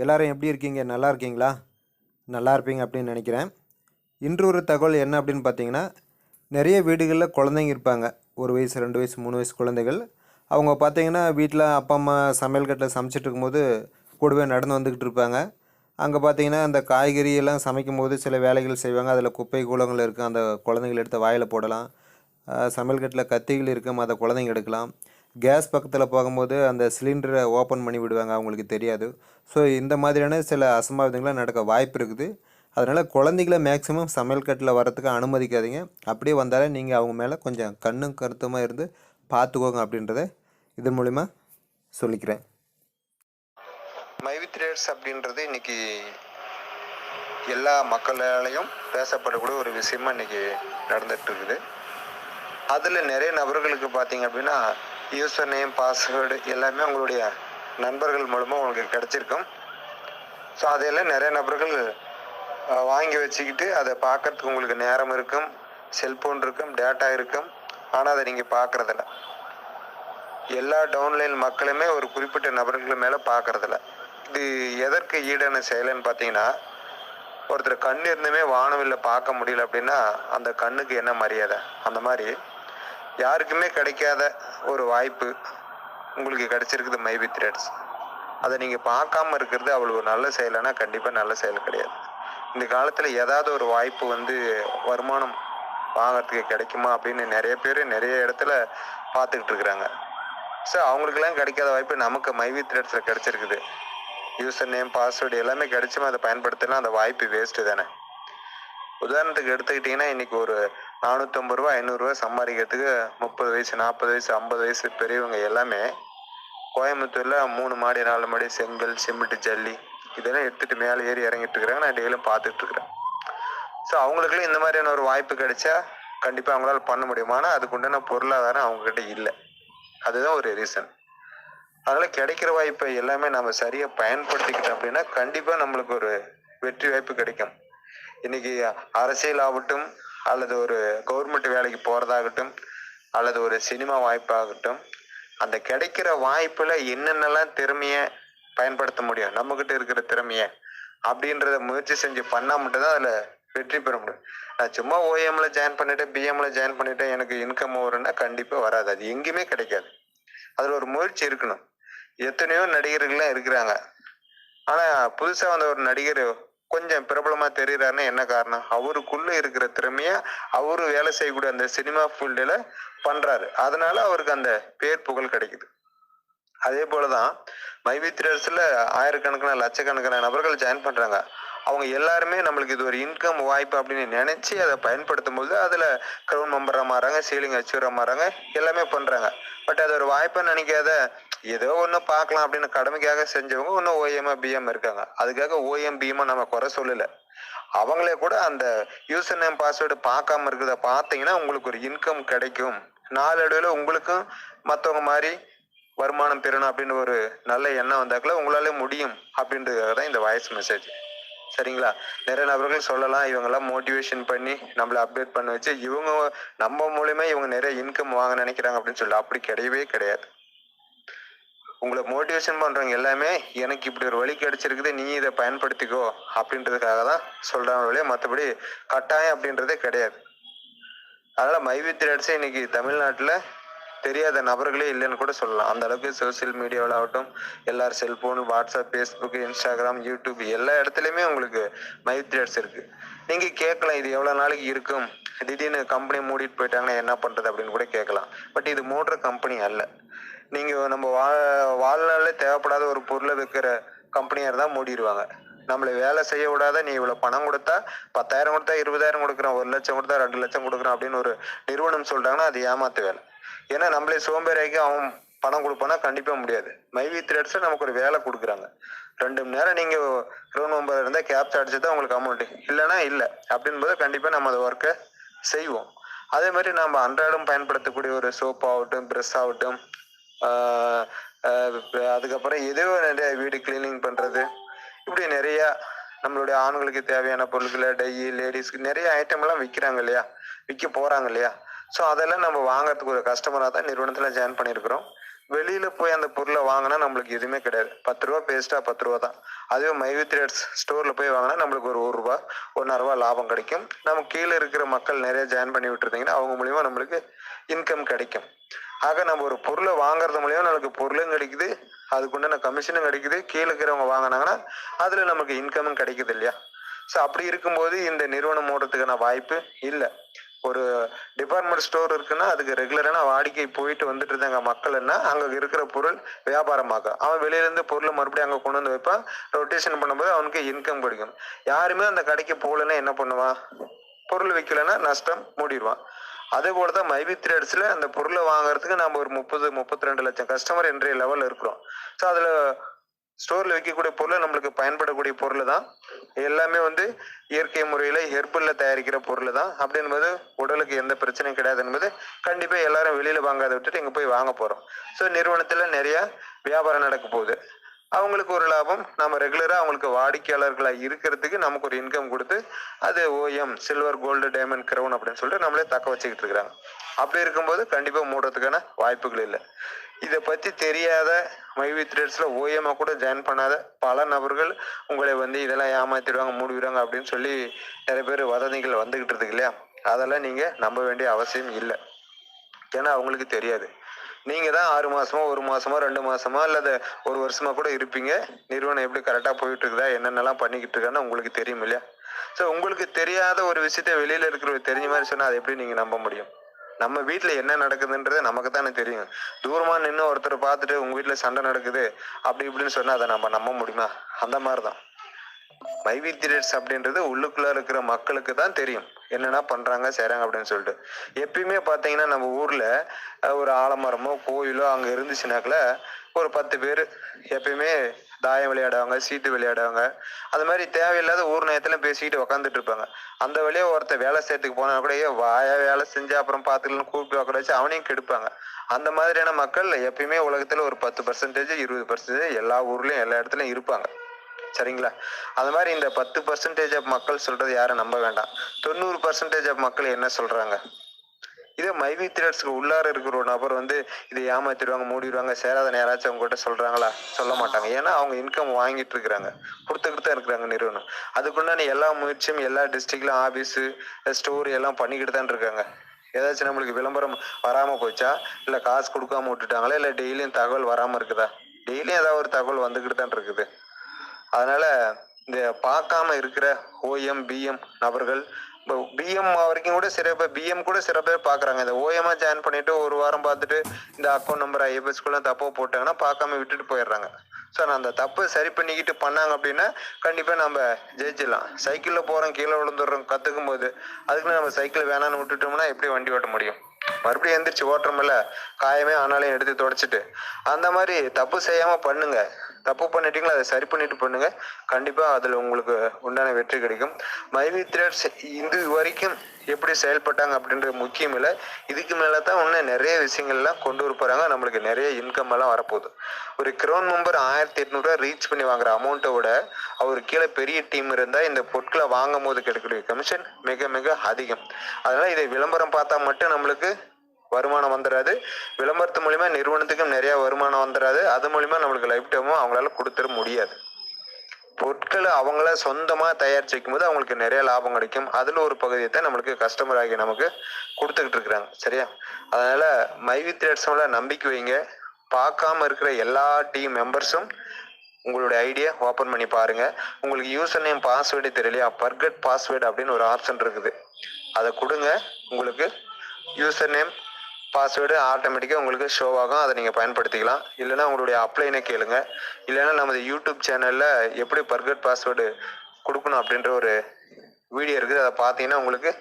எல்லாரும் எப்படி இருக்கீங்க? நல்லா இருக்கீங்களா? நல்லா இருப்பீங்க அப்படின்னு நினைக்கிறேன். இன்று ஒரு தகவல் என்ன அப்படின்னு பார்த்தீங்கன்னா, நிறைய வீடுகளில் குழந்தைங்க இருப்பாங்க. 1 வயசு, 2 வயசு, 3 வயசு குழந்தைகள். அவங்க பார்த்தீங்கன்னா, வீட்டில் அப்பா, அம்மா சமையல் கட்டில் சமைச்சிட்டு இருக்கும்போது கூடவே நடந்து வந்துக்கிட்டு இருப்பாங்க. அங்கே பார்த்தீங்கன்னா, அந்த காய்கறி எல்லாம் சமைக்கும்போது சில வேலைகள் செய்வாங்க. அதில் குப்பை கூளங்கள் இருக்கும். அந்த குழந்தைகள் எடுத்து வாயில் போடலாம். சமையல் கட்டில் கத்திகள் இருக்கும். அதை குழந்தைங்க எடுக்கலாம். கேஸ் பக்கத்தில் போகும்போது அந்த சிலிண்டரை ஓப்பன் பண்ணி விடுவாங்க. அவங்களுக்கு தெரியாது. ஸோ இந்த மாதிரியான சில அசம்பாவிதங்கள்லாம் நடக்க வாய்ப்பு இருக்குது. அதனால் குழந்தைகள மேக்ஸிமம் சமையல் கட்டில் வரத்துக்கு அனுமதிக்காதீங்க. அப்படியே வந்தாலே நீங்கள் அவங்க மேலே கொஞ்சம் கண்ணும் கருத்துமாக இருந்து பார்த்துக்கோங்க அப்படின்றத இதன் மூலிமா சொல்லிக்கிறேன். மைவித் ரேட்ஸ் அப்படின்றது இன்னைக்கு எல்லா மக்களாலையும் பேசப்படக்கூடிய ஒரு விஷயமா இன்னைக்கு நடந்துட்டு இருக்குது. அதில் நிறைய நபர்களுக்கு பார்த்தீங்க அப்படின்னா யூசர் நேம், பாஸ்வேர்டு எல்லாமே உங்களுடைய நண்பர்கள் மூலமாக உங்களுக்கு கிடச்சிருக்கும். ஸோ அதையெல்லாம் நிறைய நபர்கள் வாங்கி வச்சுக்கிட்டு அதை பார்க்கறதுக்கு உங்களுக்கு நேரம் இருக்கும், செல்ஃபோன் இருக்கும், டேட்டா இருக்கும். ஆனால் அதை நீங்கள் பார்க்குறதில்ல. எல்லா டவுன்லைன் மக்களுமே ஒரு குறிப்பிட்ட நபர்கள் மேலே பார்க்குறதில்ல. இது எதற்கு ஈடான செயலுன்னு பார்த்தீங்கன்னா, ஒருத்தர் கண் இருந்துமே வானவில்ல பார்க்க முடியல அப்படின்னா அந்த கண்ணுக்கு என்ன மரியாதை? அந்த மாதிரி யாருக்குமே கிடைக்காத ஒரு வாய்ப்பு உங்களுக்கு கிடைச்சிருக்குது மைவித் த்ரெட்ஸ். அதை நீங்கள் பார்க்காம இருக்கிறது அவ்வளோ ஒரு நல்ல செயலைன்னா கண்டிப்பாக நல்ல செயல் கிடையாது. இந்த காலத்தில் ஏதாவது ஒரு வாய்ப்பு வருமானம் வாங்கிறதுக்கு கிடைக்குமா அப்படின்னு நிறைய பேர் நிறைய இடத்துல பார்த்துக்கிட்டு இருக்கிறாங்க. ஸோ அவங்களுக்கெல்லாம் கிடைக்காத வாய்ப்பு நமக்கு மைவித் த்ரெட்ஸில் கிடைச்சிருக்குது. யூசர் நேம், பாஸ்வேர்டு எல்லாமே கிடைச்சுமா அதை பயன்படுத்தலாம். அந்த வாய்ப்பு வேஸ்ட்டு தானே. உதாரணத்துக்கு எடுத்துக்கிட்டிங்கன்னா இன்றைக்கி ஒரு 450 ரூபா 500 ரூபா சம்பாதிக்கிறதுக்கு 30 வயசு, 40 வயசு, 50 வயசு பெரியவங்க எல்லாமே கோயம்புத்தூரில் 3 மாடி 4 மாடி செங்கல், சிமெண்ட், ஜல்லி இதெல்லாம் எடுத்துகிட்டு மேலே ஏறி இறங்கிட்டு இருக்கிறாங்க. நான் டெய்லியும் பார்த்துட்டு இருக்கிறேன். ஸோ அவங்களுக்குலாம் இந்த மாதிரியான ஒரு வாய்ப்பு கிடைச்சா கண்டிப்பாக அவங்களால பண்ண முடியும். ஆனால் அதுக்கு உண்டான பொருளாதாரம் அவங்ககிட்ட இல்லை. அதுதான் ஒரு ரீசன். அதனால் கிடைக்கிற வாய்ப்பை எல்லாமே நம்ம சரியாக பயன்படுத்திக்கிட்டோம் அப்படின்னா கண்டிப்பாக நம்மளுக்கு ஒரு வெற்றி வாய்ப்பு கிடைக்கும். இன்னைக்கு அரசியல் ஆகட்டும், அல்லது ஒரு கவர்மெண்ட் வேலைக்கு போகிறதாகட்டும், அல்லது ஒரு சினிமா வாய்ப்பாகட்டும், அந்த கிடைக்கிற வாய்ப்புல என்னென்னலாம் திறமையை பயன்படுத்த முடியும், நம்மகிட்ட இருக்கிற திறமைய அப்படின்றத முயற்சி செஞ்சு பண்ணா மட்டும்தான் அதுல வெற்றி பெற முடியும். நான் சும்மா ஓஎம்ல ஜாயின் பண்ணிட்டேன், பிஎம்ல ஜாயின் பண்ணிட்டேன், எனக்கு இன்கம் வரும்னா கண்டிப்பா வராது. அது எங்கேயுமே கிடைக்காது. அதுல ஒரு முயற்சி இருக்கணும். எத்தனையோ நடிகர்கள்லாம் இருக்கிறாங்க. ஆனா புதுசா வந்த ஒரு நடிகர் கொஞ்சம் பிரபலமா தெரியுறாருன்னா என்ன காரணம்? அவருக்குள்ள இருக்கிற திறமைய அவரு வேலை செய்யக்கூடிய அந்த சினிமா ஃபீல்டுல பண்றாரு. அதனால அவருக்கு அந்த பேர் புகழ் கிடைக்குது. அதே போலதான் மைவித் த்ரெட்ஸ்ல ஆயிரக்கணக்கான லட்சக்கணக்கான நபர்கள் ஜாயின் பண்றாங்க. அவங்க எல்லாருமே நம்மளுக்கு இது ஒரு இன்கம் வாய்ப்பு அப்படின்னு நினைச்சு அதை பயன்படுத்தும் போது அதுல கிரவுண்ட் மெம்பரா மாறாங்க, சீலிங் அச்சீவரா மாறாங்க, எல்லாமே பண்றாங்க. பட் அது ஒரு வாய்ப்பை நினைக்காத ஏதோ ஒண்ணு பார்க்கலாம் அப்படின்னு கடமைக்காக செஞ்சவங்க இன்னும் ஓஎம் பிஎம் இருக்காங்க. அதுக்காக ஓஎம் பிஎம் நம்ம குறை சொல்லல. அவங்களே கூட அந்த யூசர் நேம், பாஸ்வேர்டு பார்க்காம இருக்கிறத பார்த்தீங்கன்னா உங்களுக்கு ஒரு இன்கம் கிடைக்கும். நாளடைவில் உங்களுக்கும் மற்றவங்க மாதிரி வருமானம் பெறணும் அப்படின்னு ஒரு நல்ல எண்ணம் வந்தாக்குல உங்களால முடியும் அப்படின்றதுக்காக தான் இந்த வாய்ஸ் மெசேஜ். சரிங்களா? நிறைய நபர்கள் சொல்லலாம், இவங்கெல்லாம் மோட்டிவேஷன் பண்ணி நம்மளை அப்டேட் பண்ண வச்சு இவங்க நம்ம மூலியமா இவங்க நிறைய இன்கம் வாங்க நினைக்கிறாங்க அப்படின்னு சொல்லி அப்படி கிடையவே கிடையாது. உங்களை மோட்டிவேஷன் பண்றவங்க எல்லாமே எனக்கு இப்படி ஒரு வழி கிடைச்சிருக்குது, நீ இதை பயன்படுத்திக்கோ அப்படின்றதுக்காக தான் சொல்றாங்க. மற்றபடி கட்டாயம் அப்படின்றதே கிடையாது. அதனால மைவித் த்ரெட்ஸ் இன்னைக்கு தமிழ்நாட்டுல தெரியாத நபர்களே இல்லைன்னு கூட சொல்லலாம். அந்த அளவுக்கு சோசியல் மீடியாவில் ஆகட்டும், எல்லாரும் cellphone, WhatsApp, Facebook, Instagram, YouTube எல்லா இடத்துலையுமே உங்களுக்கு மைவித் த்ரெட்ஸ் இருக்கு. நீங்க கேட்கலாம், இது எவ்வளவு நாளைக்கு இருக்கும், திடீர்னு கம்பெனி மூடிட்டு போயிட்டாங்கன்னா என்ன பண்றது அப்படின்னு கூட கேட்கலாம். பட் இது மூடுற கம்பெனி அல்ல. நீங்க நம்ம வாழ்நாளில் தேவைப்படாத ஒரு பொருளை விற்கிற கம்பெனியா இருந்தா மூடிடுவாங்க. நம்மளை வேலை செய்ய விடாத, நீ இவ்வளவு பணம் கொடுத்தா 10,000 கொடுத்தா 20,000 கொடுக்குறோம், 1 லட்சம் கொடுத்தா 2 லட்சம் கொடுக்குறோம் அப்படின்னு ஒரு நிறுவனம் சொல்றாங்கன்னா அது ஏமாத்து வேலை. ஏன்னா நம்மளே சோம்பேறிக்கு அவன் பணம் கொடுப்பானா கண்டிப்பா முடியாது. மைவித் த்ரெட்ஸ் நமக்கு ஒரு வேலை கொடுக்குறாங்க. 2 மணி நேரம் நீங்க கிரவுண்ட் மெம்பர் இருந்தா கேப்ஸ் அடிச்சுதான் உங்களுக்கு அமௌண்ட், இல்லைன்னா இல்லை அப்படின் போது கண்டிப்பா நம்ம அந்த ஒர்க்கை செய்வோம். அதே மாதிரி நம்ம அன்றாடம் பயன்படுத்தக்கூடிய ஒரு சோப் ஆகட்டும், ப்ரெஷ் ஆகட்டும், அதுக்கப்புறம் ஏதோ நிறைய வீடு கிளீனிங் பண்றது, இப்படி நிறைய நம்மளுடைய ஆண்களுக்கு தேவையான பொருட்களை, டை, லேடிஸ்க்கு நிறைய ஐட்டம் எல்லாம் விற்கிறாங்க இல்லையா, விற்க போறாங்க இல்லையா. ஸோ அதெல்லாம் நம்ம வாங்கறதுக்கு ஒரு கஸ்டமராக தான் நிறுவனத்தில் ஜாயின் பண்ணியிருக்கிறோம். வெளியில போய் அந்த பொருளை வாங்கினா நம்மளுக்கு எதுவுமே கிடையாது. 10 ரூபா பேஸ்டா 10 ரூபா தான். அதுவே மைவி த்ரெட்ஸ் ஸ்டோர்ல போய் வாங்கினா நம்மளுக்கு ஒரு ரூபா 1.5 ரூபா லாபம் கிடைக்கும். நம்ம கீழே இருக்கிற மக்கள் நிறைய ஜாயின் பண்ணி விட்டுருந்தீங்கன்னா அவங்க மூலியமா நம்மளுக்கு இன்கம் கிடைக்கும். ஆக நம்ம ஒரு பொருளை வாங்குறது மூலியமா நம்மளுக்கு பொருளும் கிடைக்குது, அதுக்குண்டான கமிஷனும் கிடைக்குது. கீழே இருக்கிறவங்க வாங்கினாங்கன்னா அதுல நமக்கு இன்கமும் கிடைக்குது இல்லையா? ஸோ அப்படி இருக்கும்போது இந்த நிறுவனம் ஓடுறதுக்கான வாய்ப்பு இல்லை. ஒரு டிபார்ட்மெண்ட் ஸ்டோர் இருக்குன்னா அதுக்கு ரெகுலரான வாடிக்கை போயிட்டு வந்துட்டு இருந்தாங்க மக்கள்னா அங்க இருக்கிற பொருள் வியாபாரமாகும். அவன் வெளியில இருந்து பொருளை மறுபடியும் அங்க கொண்டு வந்து வைப்பான். ரொட்டேஷன் பண்ணும்போது அவனுக்கு இன்கம் கிடைக்கும். யாருமே அந்த கடைக்கு போகலன்னா என்ன பண்ணுவான்? பொருள் விற்கலன்னா நஷ்டம் மூடிடுவான். அதே போலதான் மைவி த்ரெட்ஸ்ல அந்த பொருளை வாங்குறதுக்கு நம்ம ஒரு 32 லட்சம் கஸ்டமர் இன்றைய லெவல் இருக்கிறோம். ஸோ அதுல ஸ்டோர்ல விற்கக்கூடிய பொருள் நம்மளுக்கு பயன்படக்கூடிய பொருள் தான். எல்லாமே இயற்கை முறையில ஹெர்பல்ல தயாரிக்கிற பொருள் தான். அப்படின்போது உடலுக்கு எந்த பிரச்சனையும் கிடையாது என்பது கண்டிப்பா எல்லாரும் வெளியில வாங்காத விட்டுட்டு இங்க போய் வாங்க போறோம். ஸோ நிறுவனத்துல நிறைய வியாபாரம் நடக்க போகுது. அவங்களுக்கு ஒரு லாபம், நம்ம ரெகுலரா அவங்களுக்கு வாடிக்கையாளர்களா இருக்கிறதுக்கு நமக்கு ஒரு இன்கம் கொடுத்து அது ஓஎம் சில்வர் கோல்டு டைமண்ட் கிரவுன் அப்படின்னு சொல்லிட்டு நம்மளே தக்க வச்சுக்கிட்டு இருக்கிறாங்க. அப்படி இருக்கும்போது கண்டிப்பா மூடுறதுக்கான வாய்ப்புகள் இல்லை. இதை பத்தி தெரியாத மைவி த்ரெட்ஸ்ல ஓஎம்மா கூட ஜாயின் பண்ணாத பல நபர்கள் உங்களை இதெல்லாம் ஏமாத்திடுவாங்க மூடிடுவாங்க அப்படின்னு சொல்லி நிறைய பேர் வதந்திகள் வந்துகிட்டு இருக்கு இல்லையா? அதெல்லாம் நீங்க நம்ப வேண்டிய அவசியம் இல்லை. ஏன்னா அவங்களுக்கு தெரியாது. நீங்க தான் 6 மாசமா 1 மாசமா 2 மாசமா அல்லது 1 வருஷமா கூட இருப்பீங்க. நிறுவனம் எப்படி கரெக்டா போயிட்டு இருக்குதா என்னென்னலாம் பண்ணிக்கிட்டு இருக்கான்னு உங்களுக்கு தெரியும் இல்லையா? ஸோ உங்களுக்கு தெரியாத ஒரு விஷயத்த வெளியில இருக்கிற தெரிஞ்ச மாதிரி சொன்னா அதை எப்படி நீங்க நம்ப முடியும்? நம்ம வீட்டுல என்ன நடக்குதுன்றது நமக்கு தானே தெரியும். தூரமா நின்று ஒருத்தர் பார்த்துட்டு உங்க வீட்டுல சண்டை நடக்குது அப்படி இப்படின்னு சொன்னா அதை நம்ம நம்ப முடியுமா? அந்த மாதிரிதான் மைவி த்ரெட்ஸ் அப்படின்றது உள்ளுக்குள்ள இருக்கிற மக்களுக்கு தான் தெரியும் என்னென்ன பண்றாங்க செய்றாங்க அப்படின்னு சொல்லிட்டு. எப்பயுமே பாத்தீங்கன்னா நம்ம ஊர்ல ஒரு ஆலமரமோ கோயிலோ அங்க இருந்துச்சுனாக்கல ஒரு 10 பேர் எப்பயுமே தாயம் விளையாடுவாங்க, சீட்டு விளையாடுவாங்க. அது மாதிரி தேவையில்லாத ஊர் நேரத்துல பேசிக்கிட்டு உக்காந்துட்டு இருப்பாங்க. அந்த வழியா ஒருத்தர் வேலை செய்யறதுக்கு போனா கூட வாயா வேலை செஞ்சு அப்புறம் பாத்துக்கலாம் கூப்பிட்டு உட்கார வச்சு அவனையும் கெடுப்பாங்க. அந்த மாதிரியான மக்கள் எப்பயுமே உலகத்துல ஒரு 10% 20% எல்லா ஊர்லயும் எல்லா இடத்துலயும் இருப்பாங்க. சரிங்களா? அது மாதிரி இந்த 10% ஆஃப் மக்கள் சொல்றது யாரும் நம்ப வேண்டாம். 90% ஆஃப் மக்கள் என்ன சொல்றாங்க? இதே மைவி த்ரெட்ஸ்க்கு உள்ளார இருக்கிற ஒரு நபர் இதை ஏமாத்திடுவாங்க மூடிடுவாங்க சேராத யாராச்சும் அவங்க கிட்ட சொல்றாங்களா? சொல்ல மாட்டாங்க. ஏன்னா அவங்க இன்கம் வாங்கிட்டு இருக்கிறாங்க, கொடுத்துக்கிட்டு தான் இருக்கிறாங்க நிறுவனம். அதுக்குண்டான எல்லா முயற்சியும் எல்லா டிஸ்ட்ரிக்ட்லயும் ஆபீஸ் ஸ்டோர் எல்லாம் பண்ணிக்கிட்டு தான் இருக்காங்க. ஏதாச்சும் நம்மளுக்கு விளம்பரம் வராம போச்சா, இல்ல காசு கொடுக்காம விட்டுட்டாங்களா, இல்ல டெய்லியும் தகவல் வராம இருக்குதா? டெய்லியும் ஏதாவது ஒரு தகவல் வந்துகிட்டு தான் இருக்குது. அதனால இந்த பார்க்காம இருக்கிற ஓஎம் பிஎம் நபர்கள் பிஎம் வரைக்கும் கூட சில பேர் பிஎம் கூட சில பேர் பாக்குறாங்க. இந்த ஓஎம்ஆ ஜாயின் பண்ணிட்டு ஒரு வாரம் பார்த்துட்டு இந்த அக்கௌண்ட் நம்பர் ஐஎஃப்எஸ்குள்ள தப்பா போட்டாங்கன்னா பார்க்காம விட்டுட்டு போயிடுறாங்க. ஸோ நான் அந்த தப்பை சரி பண்ணிக்கிட்டு பண்ணாங்க அப்படின்னா கண்டிப்பா நம்ம ஜெயிச்சிடலாம். சைக்கிள்ல போறோம் கீழே விழுந்துடுறோம் கத்துக்கும் போது அதுக்குன்னு நம்ம சைக்கிள் வேணான்னு விட்டுட்டோம்னா எப்படி வண்டி ஓட்ட முடியும்? மறுபடியும் எந்திரிச்சு ஓட்டுறோம்ல, காயமே ஆனாலும் எடுத்து தொடச்சிட்டு. அந்த மாதிரி தப்பு செய்யாம பண்ணுங்க. தப்பு பண்ணிட்டீங்களா அதை சரி பண்ணிட்டு பண்ணுங்க. கண்டிப்பா அதுல உங்களுக்கு உண்டான வெற்றி கிடைக்கும். மைவி த்ரெட்ஸ் இது வரைக்கும் எப்படி செயல்பட்டாங்க அப்படின்றது முக்கியம் இல்லை. இதுக்கு மேலதான் இன்னும் நிறைய விஷயங்கள்லாம் கொண்டு வர போறாங்க. நம்மளுக்கு நிறைய இன்கம் எல்லாம் வரப்போகுது. ஒரு கிரவுன் மெம்பர் 1800 ரீச் பண்ணி வாங்குற அமௌண்ட்டை விட அவரு கீழே பெரிய டீம் இருந்தா இந்த பொருட்களை வாங்கும் போது கிடைக்கக்கூடிய கமிஷன் மிக மிக அதிகம். அதனால இதை விளம்பரம் பார்த்தா மட்டும் நம்மளுக்கு வருமானம் வந்துடாது. விளம்பரத்து மூலியமா நிறுவனத்துக்கும் நிறைய வருமானம் வந்துடாது. அது மூலியமா நம்மளுக்கு லைஃப் டைமும் அவங்களால கொடுத்துட முடியாது. பொருட்களை அவங்கள சொந்தமா தயாரிச்சு வைக்கும் போது அவங்களுக்கு நிறைய லாபம் கிடைக்கும். அதுல ஒரு பகுதியை தான் நம்மளுக்கு கஸ்டமர் ஆகி நமக்கு கொடுத்துக்கிட்டு இருக்கிறாங்க. சரியா? அதனால மைவி த்ரெட்ஸ்ல நம்பிக்கை வைங்க. பார்க்காம இருக்கிற எல்லா டீம் மெம்பர்ஸும் உங்களுடைய ஐடியா ஓபன் பண்ணி பாருங்க. உங்களுக்கு யூசர் நேம் பாஸ்வேர்டு தெரியலையா? ஃபர்கெட் பாஸ்வேர்டு அப்படின்னு ஒரு ஆப்ஷன் இருக்குது. அதை கொடுங்க. உங்களுக்கு யூசர் நேம் பாஸ்வேர்டு ஆட்டோமேட்டிக்காக உங்களுக்கு ஷோ ஆகும். அதை நீங்கள் பயன்படுத்திக்கலாம். இல்லைன்னா உங்களுடைய அப்ளைனை கேளுங்க. இல்லைன்னா நமது யூடியூப் சேனலில் எப்படி ஃபர்கெட் பாஸ்வேர்டு கொடுக்கணும் அப்படின்ற ஒரு வீடியோ இருக்குது. அதை பார்த்தீங்கன்னா உங்களுக்கு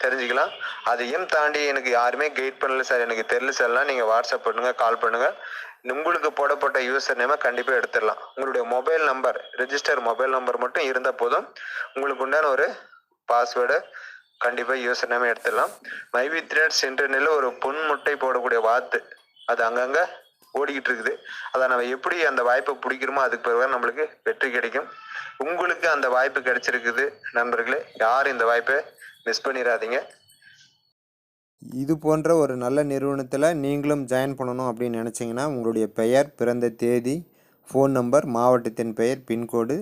தெரிஞ்சுக்கலாம். அதையும் தாண்டி எனக்கு யாருமே கைட் பண்ணல சார், எனக்கு தெரியல சார்லாம் நீங்கள் வாட்ஸ்அப் பண்ணுங்க, கால் பண்ணுங்க. உங்களுக்கு போடப்பட்ட யூசர் நேமை கண்டிப்பாக எடுத்துடலாம். உங்களுடைய mobile number register mobile number மட்டும் இருந்தால் போதும். உங்களுக்கு உண்டான ஒரு பாஸ்வேர்டு கண்டிப்பாக யூசர் நேமே எடுத்துடலாம். மைவி த்ரெட்ஸ் இன்டர்நெட்ல ஒரு பொன் முட்டை போடக்கூடிய வாத்து அது அங்கங்கே ஓடிக்கிட்டு இருக்குது. அதை நம்ம எப்படி அந்த வாய்ப்பை பிடிக்கிறோமோ அதுக்கு பிறகு நம்மளுக்கு வெற்றி கிடைக்கும். உங்களுக்கு அந்த வாய்ப்பு கிடைச்சிருக்குது நண்பர்களே. யாரும் இந்த வாய்ப்பை மிஸ் பண்ணிடாதீங்க. இது போன்ற ஒரு நல்ல நிறுவனத்தில் நீங்களும் ஜாயின் பண்ணணும் அப்படின்னு நினச்சிங்கன்னா உங்களுடைய பெயர், பிறந்த தேதி, ஃபோன் நம்பர், மாவட்டத்தின் பெயர், பின்கோடு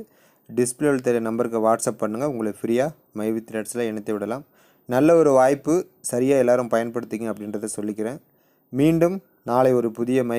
டிஸ்பிளேவில் தெரிய நம்பருக்கு வாட்ஸ்அப் பண்ணுங்கள். உங்களை ஃப்ரீயாக மைவித் த்ரெட்ஸில் இணைத்து விடலாம். நல்ல ஒரு வாய்ப்பு, சரியாக எல்லோரும் பயன்படுத்திங்க அப்படின்றத சொல்லிக்கிறேன். மீண்டும் நாளை ஒரு புதிய